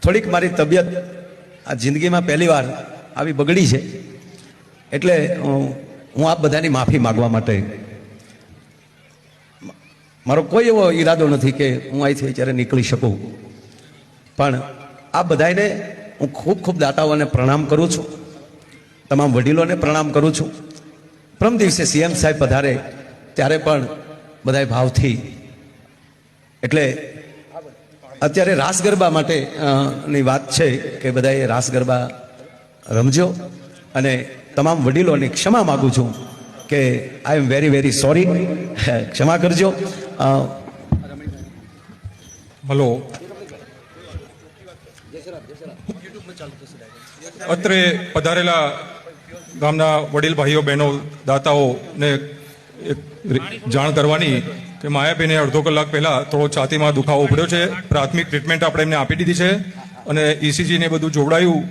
થોડીક મારી તબિયત આ જિંદગીમાં પહેલી વાર આવી બગડી છે, એટલે હું આપ બધાની માફી માગવા માટે, મારો કોઈ એવો ઈરાદો નથી કે હું અહીંથી અત્યારે નીકળી શકું, પણ આ બધાને હું ખૂબ ખૂબ દાતાઓને પ્રણામ કરું છું, તમામ વડીલોને પ્રણામ કરું છું. પ્રથમ દિવસે સીએમ સાહેબ પધારે ત્યારે પણ બધાય ભાવથી, એટલે અત્યારે રાસ ગરબા માટે ની વાત છે કે બધાએ રાસ ગરબા રમજો, અને તમામ વડીલોની ક્ષમા માગું છું કે આઈ એમ વેરી વેરી સોરી, ક્ષમા કરજો. હલો, અત્રે પધારેલા ગામના વડીલ ભાઈઓ બહેનો દાતાઓને એક જાણ કરવાની કે માયાબેને અડધો કલાક પહેલા થોડો છાતીમાં દુખાવો ઉપડ્યો છે. પ્રાથમિક ટ્રીટમેન્ટ આપણે એમને આપી દીધી છે અને ECG ને બધું જોવડાયું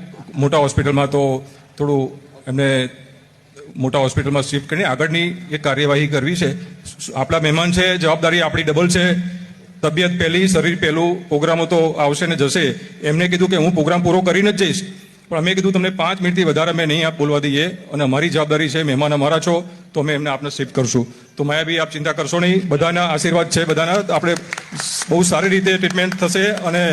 મોટા હોસ્પિટલમાં, તો થોડું એમને મોટા હોસ્પિટલમાં શિફ્ટ કરીને આગળની એક કાર્યવાહી કરવી છે. આપણા મહેમાન છે, જવાબદારી આપણી ડબલ છે. તબિયત પહેલી, શરીર પહેલું, પ્રોગ્રામો તો આવશે ને જશે. એમને કીધું કે હું પ્રોગ્રામ પૂરો કરીને જ જઈશ, પણ અમે કીધું તમને 5 મિનિટથી વધારે અમે નહીં આપ બોલવા દઈએ, અને અમારી જવાબદારી છે, મહેમાન અમારા છો, તો અમે એમને આપને શિફ્ટ કરશું. તો માયાબી આપ ચિંતા કરશો નહીં, બધાના આશીર્વાદ છે, બધાના આપણે બહુ સારી રીતે ટ્રીટમેન્ટ થશે અને